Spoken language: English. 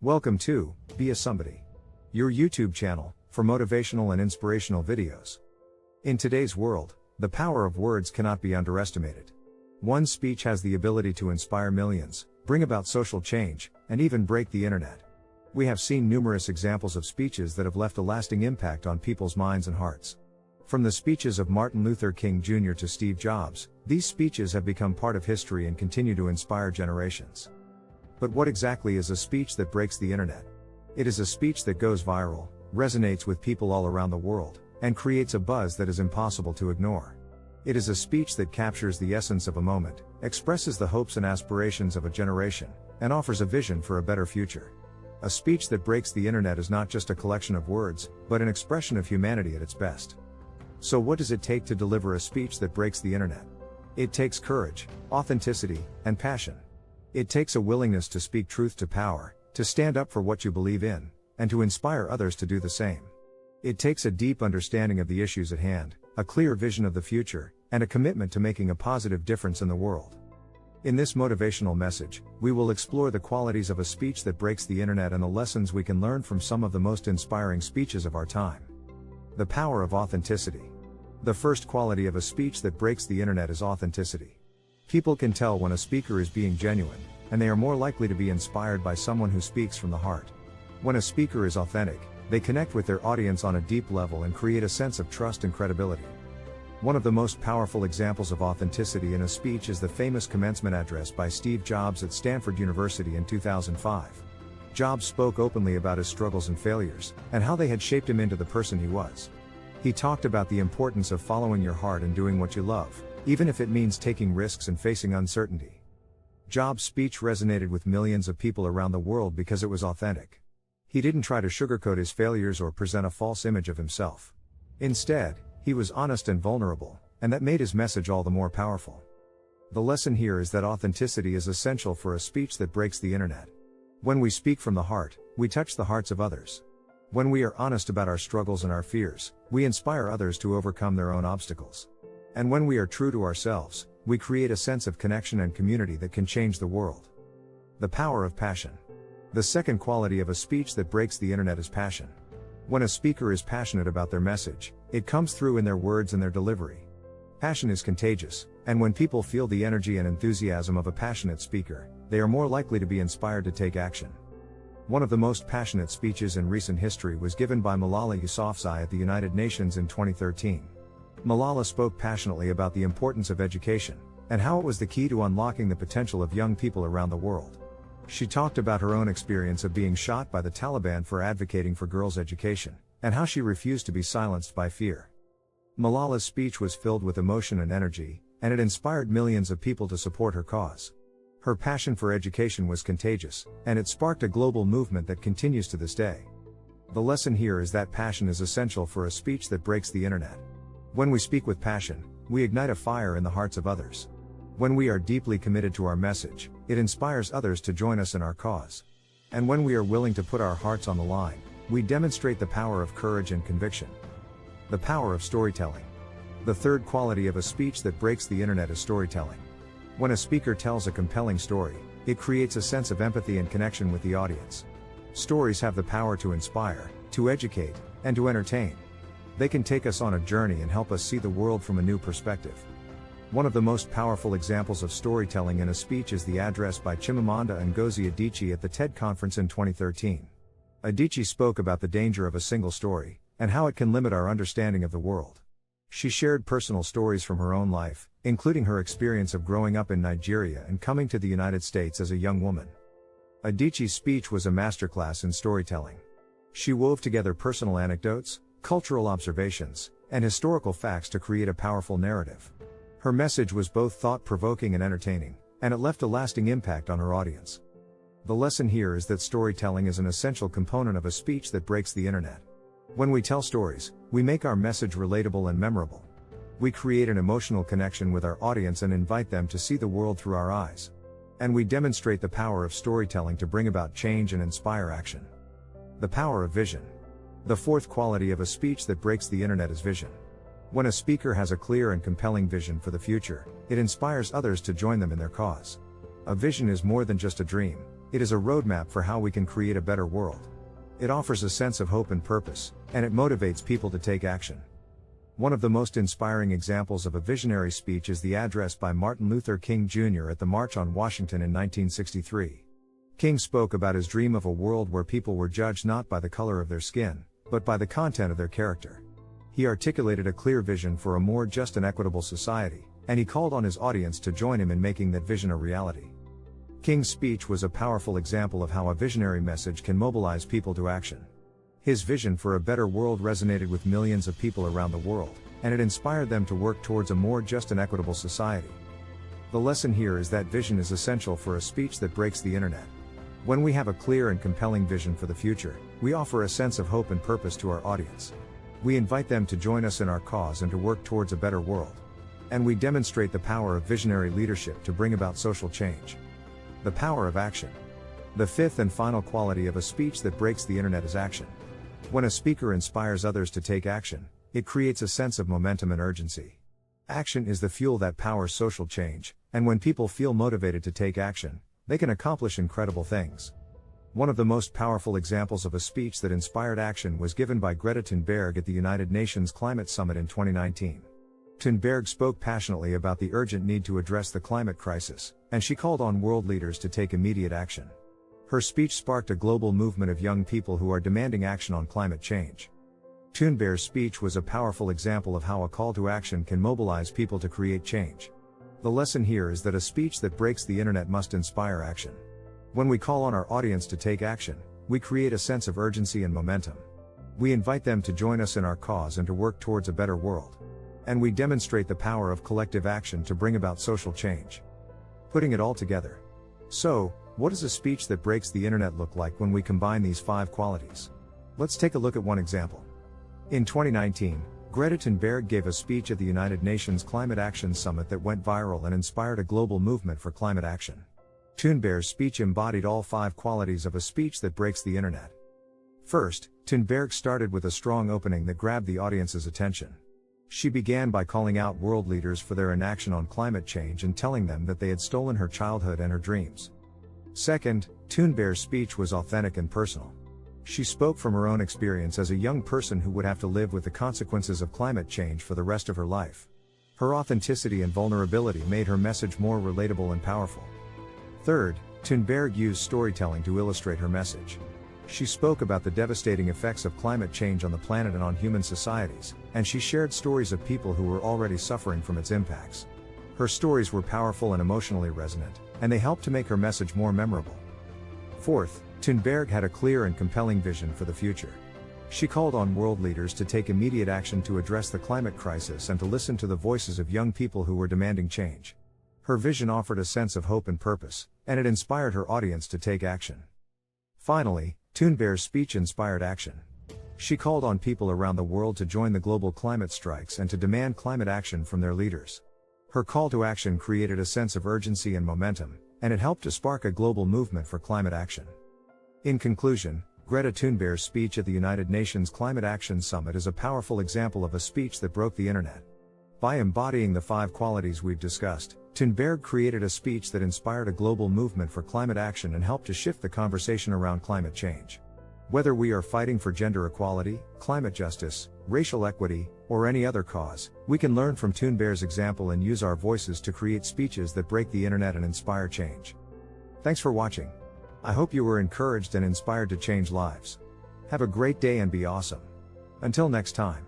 Welcome to Be a Somebody, your YouTube channel for motivational and inspirational videos. In today's world, the power of words cannot be underestimated. One speech has the ability to inspire millions, bring about social change, and even break the internet. We have seen numerous examples of speeches that have left a lasting impact on people's minds and hearts. From the speeches of Martin Luther King Jr. to Steve Jobs, these speeches have become part of history and continue to inspire generations. But what exactly is a speech that breaks the internet? It is a speech that goes viral, resonates with people all around the world, and creates a buzz that is impossible to ignore. It is a speech that captures the essence of a moment, expresses the hopes and aspirations of a generation, and offers a vision for a better future. A speech that breaks the internet is not just a collection of words, but an expression of humanity at its best. So what does it take to deliver a speech that breaks the internet? It takes courage, authenticity, and passion. It takes a willingness to speak truth to power, to stand up for what you believe in, and to inspire others to do the same. It takes a deep understanding of the issues at hand, a clear vision of the future, and a commitment to making a positive difference in the world. In this motivational message, we will explore the qualities of a speech that breaks the internet and the lessons we can learn from some of the most inspiring speeches of our time. The power of authenticity. The first quality of a speech that breaks the internet is authenticity. People can tell when a speaker is being genuine, and they are more likely to be inspired by someone who speaks from the heart. When a speaker is authentic, they connect with their audience on a deep level and create a sense of trust and credibility. One of the most powerful examples of authenticity in a speech is the famous commencement address by Steve Jobs at Stanford University in 2005. Jobs spoke openly about his struggles and failures, and how they had shaped him into the person he was. He talked about the importance of following your heart and doing what you love, even if it means taking risks and facing uncertainty. Jobs' speech resonated with millions of people around the world because it was authentic. He didn't try to sugarcoat his failures or present a false image of himself. Instead, he was honest and vulnerable, and that made his message all the more powerful. The lesson here is that authenticity is essential for a speech that breaks the internet. When we speak from the heart, we touch the hearts of others. When we are honest about our struggles and our fears, we inspire others to overcome their own obstacles. And when we are true to ourselves, we create a sense of connection and community that can change the world. The power of passion. The second quality of a speech that breaks the internet is passion. When a speaker is passionate about their message, it comes through in their words and their delivery. Passion is contagious, and when people feel the energy and enthusiasm of a passionate speaker, they are more likely to be inspired to take action. One of the most passionate speeches in recent history was given by Malala Yousafzai at the United Nations in 2013. Malala spoke passionately about the importance of education, and how it was the key to unlocking the potential of young people around the world. She talked about her own experience of being shot by the Taliban for advocating for girls' education, and how she refused to be silenced by fear. Malala's speech was filled with emotion and energy, and it inspired millions of people to support her cause. Her passion for education was contagious, and it sparked a global movement that continues to this day. The lesson here is that passion is essential for a speech that breaks the internet. When we speak with passion, we ignite a fire in the hearts of others. When we are deeply committed to our message, it inspires others to join us in our cause. And when we are willing to put our hearts on the line, we demonstrate the power of courage and conviction. The power of storytelling. The third quality of a speech that breaks the internet is storytelling. When a speaker tells a compelling story, it creates a sense of empathy and connection with the audience. Stories have the power to inspire, to educate, and to entertain. They can take us on a journey and help us see the world from a new perspective. One of the most powerful examples of storytelling in a speech is the address by Chimamanda Ngozi Adichie at the TED Conference in 2013. Adichie spoke about the danger of a single story, and how it can limit our understanding of the world. She shared personal stories from her own life, including her experience of growing up in Nigeria and coming to the United States as a young woman. Adichie's speech was a masterclass in storytelling. She wove together personal anecdotes, cultural observations, and historical facts to create a powerful narrative. Her message was both thought-provoking and entertaining, and it left a lasting impact on her audience. The lesson here is that storytelling is an essential component of a speech that breaks the internet. When we tell stories, we make our message relatable and memorable. We create an emotional connection with our audience and invite them to see the world through our eyes. And we demonstrate the power of storytelling to bring about change and inspire action. The power of vision. The fourth quality of a speech that breaks the internet is vision. When a speaker has a clear and compelling vision for the future, it inspires others to join them in their cause. A vision is more than just a dream, It is a roadmap for how we can create a better world. It offers a sense of hope and purpose, and it motivates people to take action. One of the most inspiring examples of a visionary speech is the address by Martin Luther King Jr. at the March on Washington in 1963. King spoke about his dream of a world where people were judged not by the color of their skin, but by the content of their character. He articulated a clear vision for a more just and equitable society, and he called on his audience to join him in making that vision a reality. King's speech was a powerful example of how a visionary message can mobilize people to action. His vision for a better world resonated with millions of people around the world, and it inspired them to work towards a more just and equitable society. The lesson here is that vision is essential for a speech that breaks the internet. When we have a clear and compelling vision for the future, we offer a sense of hope and purpose to our audience. We invite them to join us in our cause and to work towards a better world. And we demonstrate the power of visionary leadership to bring about social change. The power of action. The fifth and final quality of a speech that breaks the internet is action. When a speaker inspires others to take action, it creates a sense of momentum and urgency. Action is the fuel that powers social change, and when people feel motivated to take action, they can accomplish incredible things. One of the most powerful examples of a speech that inspired action was given by Greta Thunberg at the United Nations Climate Summit in 2019. Thunberg spoke passionately about the urgent need to address the climate crisis, and she called on world leaders to take immediate action. Her speech sparked a global movement of young people who are demanding action on climate change. Thunberg's speech was a powerful example of how a call to action can mobilize people to create change. The lesson here is that a speech that breaks the internet must inspire action. When we call on our audience to take action, we create a sense of urgency and momentum. We invite them to join us in our cause and to work towards a better world. And we demonstrate the power of collective action to bring about social change. Putting it all together. So, what does a speech that breaks the internet look like when we combine these 5 qualities? Let's take a look at one example. In 2019, Greta Thunberg gave a speech at the United Nations Climate Action Summit that went viral and inspired a global movement for climate action. Thunberg's speech embodied all 5 qualities of a speech that breaks the internet. First, Thunberg started with a strong opening that grabbed the audience's attention. She began by calling out world leaders for their inaction on climate change and telling them that they had stolen her childhood and her dreams. Second, Thunberg's speech was authentic and personal. She spoke from her own experience as a young person who would have to live with the consequences of climate change for the rest of her life. Her authenticity and vulnerability made her message more relatable and powerful. Third, Thunberg used storytelling to illustrate her message. She spoke about the devastating effects of climate change on the planet and on human societies, and she shared stories of people who were already suffering from its impacts. Her stories were powerful and emotionally resonant, and they helped to make her message more memorable. Fourth, Thunberg had a clear and compelling vision for the future. She called on world leaders to take immediate action to address the climate crisis and to listen to the voices of young people who were demanding change. Her vision offered a sense of hope and purpose, and it inspired her audience to take action. Finally, Thunberg's speech inspired action. She called on people around the world to join the global climate strikes and to demand climate action from their leaders. Her call to action created a sense of urgency and momentum, and it helped to spark a global movement for climate action. In conclusion, Greta Thunberg's speech at the United Nations Climate Action Summit is a powerful example of a speech that broke the internet. By embodying the 5 qualities we've discussed, Thunberg created a speech that inspired a global movement for climate action and helped to shift the conversation around climate change. Whether we are fighting for gender equality, climate justice, racial equity, or any other cause, we can learn from Thunberg's example and use our voices to create speeches that break the internet and inspire change. Thanks for watching. I hope you were encouraged and inspired to change lives. Have a great day and be awesome. Until next time.